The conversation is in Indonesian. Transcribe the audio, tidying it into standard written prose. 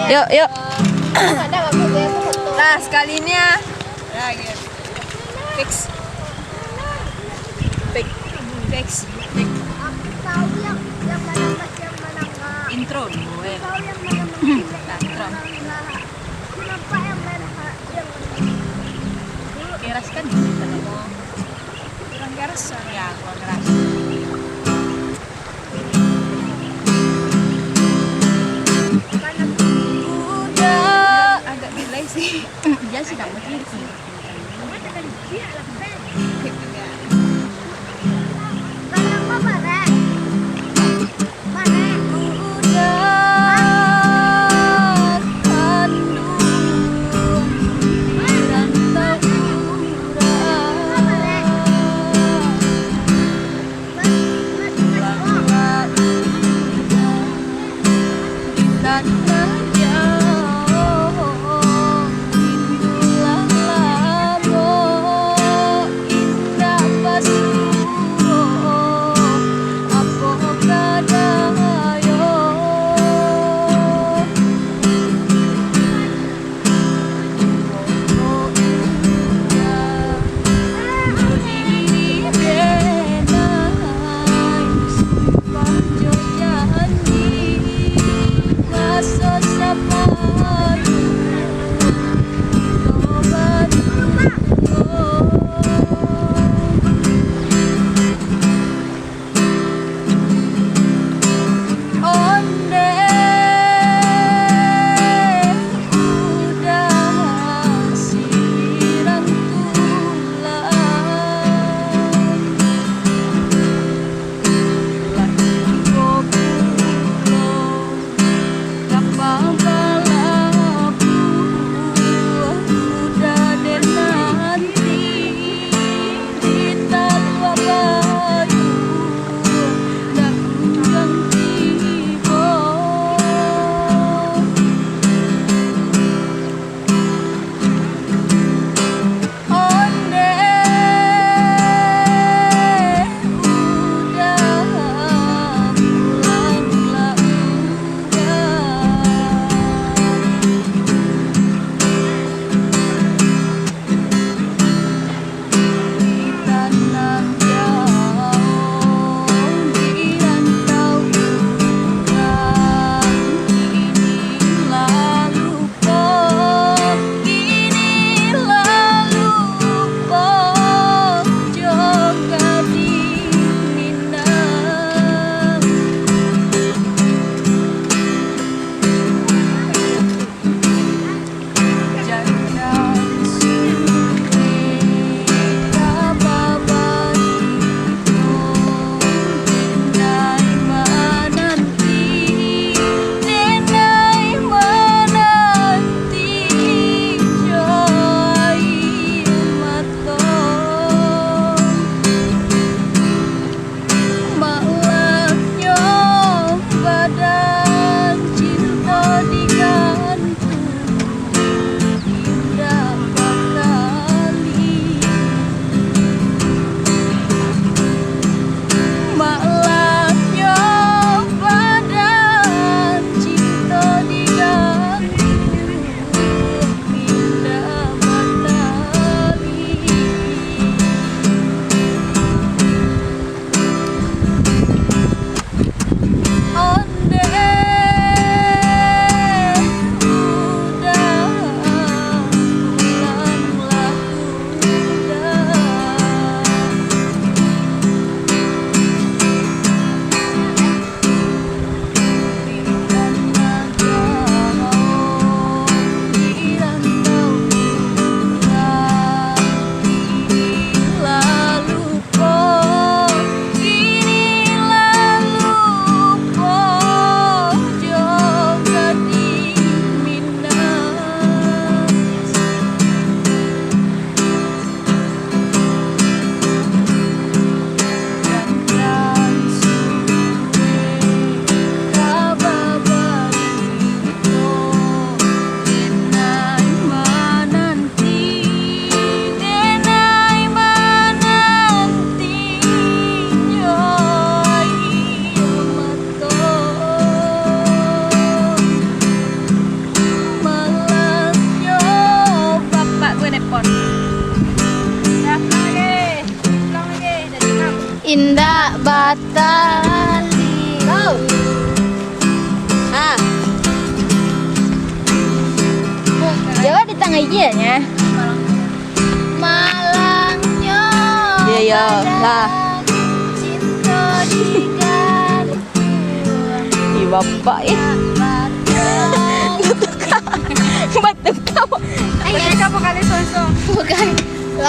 Yuk, yuk. Nah, sekali ini ya. Ya, gitu. Fix. Fix. Fix. Fix. Aku tahu yang mana mas yang mana enggak. Intro. Aku tahu yang mana mas yang Intro. mana enggak. Kenapa yang mana yang mana? Keras kan? Kurang keras. Ya, kurang keras. Udah agak delay sih. Dia sih dapat ini sih. Kenapa mana? Mana? indah batali. Go. Ah. Jawa di tengah iya nya. Malangnya. Iya ya. Lah. Cinta di Ih, bapak ya. Batuk kau. Ayo, Apa kali sosok? bukan.